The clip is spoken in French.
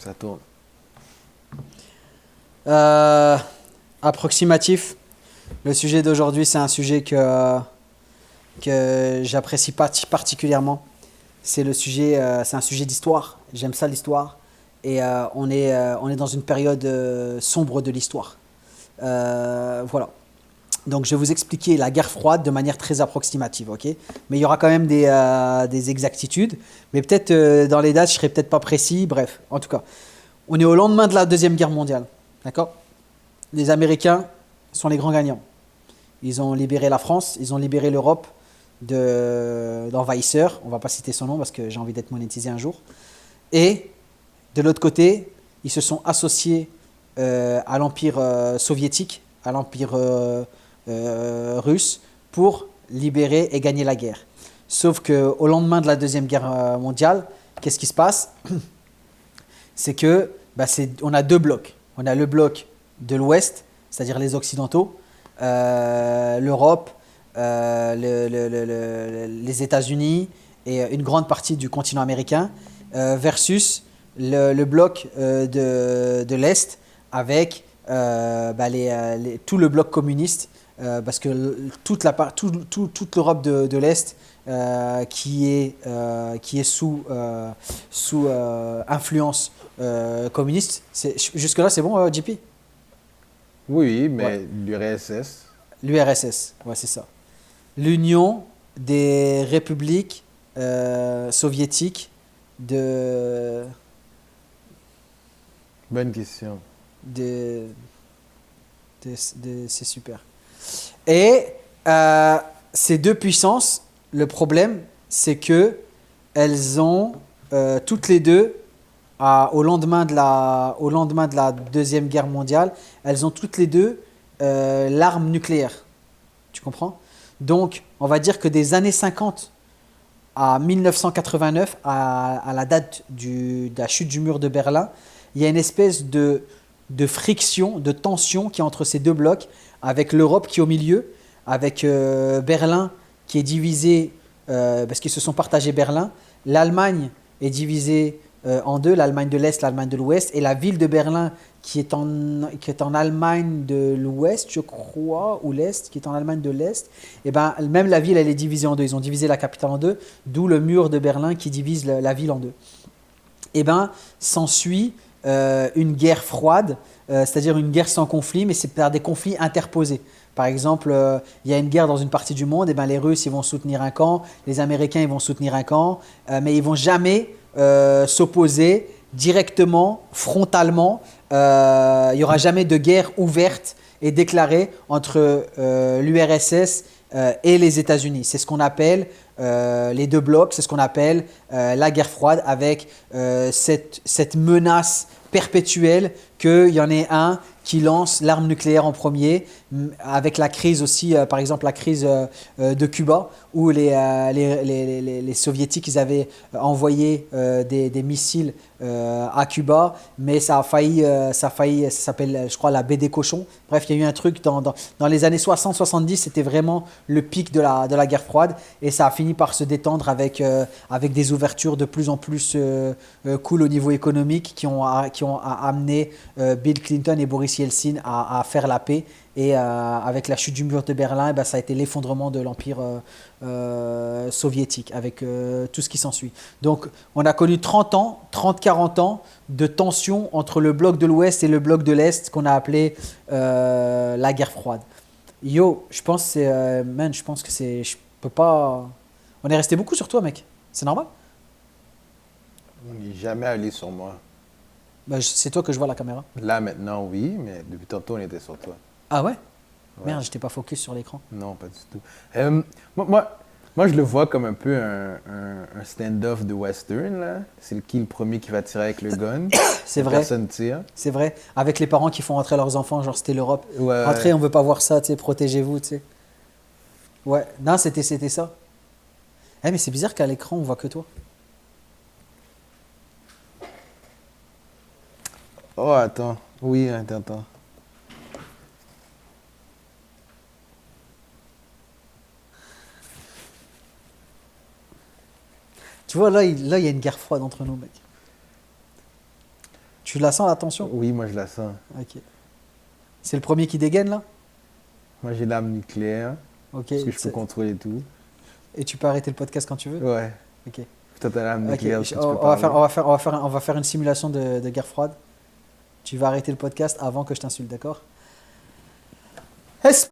Ça tourne. Euh, Approximatif. Le sujet d'aujourd'hui, c'est un sujet que j'apprécie particulièrement. C'est un sujet d'histoire. J'aime ça l'histoire. Et on est dans une période sombre de l'histoire. Voilà. Donc, je vais vous expliquer la guerre froide de manière très approximative, ok? Mais il y aura quand même des exactitudes. Mais peut-être dans les dates, je serai peut-être pas précis. Bref, en tout cas, on est au lendemain de la Deuxième Guerre mondiale, d'accord? Les Américains sont les grands gagnants. Ils ont libéré la France, ils ont libéré l'Europe d'envahisseurs. On ne va pas citer son nom parce que j'ai envie d'être monétisé un jour. Et de l'autre côté, ils se sont associés à l'Empire soviétique, à l'Empire russe, pour libérer et gagner la guerre. Sauf qu'au lendemain de la Deuxième Guerre mondiale, qu'est-ce qui se passe? C'est que on a deux blocs. On a le bloc de l'Ouest, c'est-à-dire les Occidentaux, l'Europe, les États-Unis et une grande partie du continent américain, versus le bloc de l'Est avec tout le bloc communiste, parce que toute l'Europe de l'Est qui est sous influence communiste. Jusque-là, c'est bon, JP? Oui, Ouais. mais l'URSS. L'URSS, ouais, c'est ça. L'Union des républiques soviétiques de, Bonne question. de, c'est super. Et euh, ces deux puissances, le problème, c'est que elles ont toutes les deux, au lendemain de la Deuxième Guerre mondiale, elles ont toutes les deux l'arme nucléaire. Tu comprends? Donc, on va dire que des années 50 à 1989, à la date de la chute du mur de Berlin, il y a une espèce de friction, de tension qui est entre ces deux blocs, avec l'Europe qui est au milieu, avec Berlin qui est divisé, parce qu'ils se sont partagés Berlin. L'Allemagne est divisée en deux, l'Allemagne de l'Est, l'Allemagne de l'Ouest, et la ville de Berlin qui est en Allemagne de l'Ouest, je crois, ou l'Est, qui est en Allemagne de l'Est, et ben, même la ville, elle est divisée en deux. Ils ont divisé la capitale en deux, d'où le mur de Berlin qui divise la ville en deux. Et ben, s'ensuit une guerre froide, c'est-à-dire une guerre sans conflit, mais c'est par des conflits interposés. Par exemple, il y a une guerre dans une partie du monde, et ben les Russes ils vont soutenir un camp, les Américains ils vont soutenir un camp, mais ils vont jamais s'opposer directement, frontalement. Il n'y aura jamais de guerre ouverte et déclarée entre l'URSS et les États-Unis. C'est ce qu'on appelle les deux blocs, c'est ce qu'on appelle la guerre froide, avec cette menace perpétuelle qu'il y en ait un qui lance l'arme nucléaire en premier, avec la crise aussi, par exemple la crise de Cuba, où les soviétiques ils avaient envoyé des missiles à Cuba, mais ça s'appelle, je crois, la baie des cochons. Bref, il y a eu un truc dans les années 60-70, c'était vraiment le pic de la guerre froide, et ça a fini par se détendre avec des ouvertures de plus en plus cool au niveau économique qui ont amené Bill Clinton et Boris Yeltsin à faire la paix. Et avec la chute du mur de Berlin, eh ben, ça a été l'effondrement de l'empire soviétique, avec tout ce qui s'ensuit. Donc, on a connu 30-40 ans de tension entre le bloc de l'Ouest et le bloc de l'Est, qu'on a appelé la guerre froide. Yo, je pense que je pense que c'est, je peux pas. On est resté beaucoup sur toi, mec. C'est normal? On n'est jamais allé sur moi. Bah, c'est toi que je vois à la caméra. Là, maintenant, oui, mais depuis tantôt, on était sur toi. Ah ouais? Ouais. Merde, j'étais pas focus sur l'écran. Non, pas du tout. Moi, moi, moi, je le vois comme un peu un stand-off de western, là. C'est qui le premier qui va tirer avec le gun. C'est vrai, Personne tire. c'est vrai. Avec les parents qui font rentrer leurs enfants, genre c'était l'Europe. Ouais, Rentrez, on veut pas voir ça, tu sais, protégez-vous, tu sais. Ouais, non, c'était ça. Eh, mais c'est bizarre qu'à l'écran, on voit que toi. Oh, attends. Oui, attends. Tu vois, là, il y a une guerre froide entre nous, mec. Tu la sens la tension? Oui, moi je la sens. Ok. C'est le premier qui dégaine là? Moi j'ai l'arme nucléaire, Ok. parce que je peux contrôler tout. Et tu peux arrêter le podcast quand tu veux? Ouais. Ok. Toi t'as l'arme Ok, nucléaire, parce que tu on peux va parler. on va faire une simulation de guerre froide. Tu vas arrêter le podcast avant que je t'insulte, d'accord? Yes.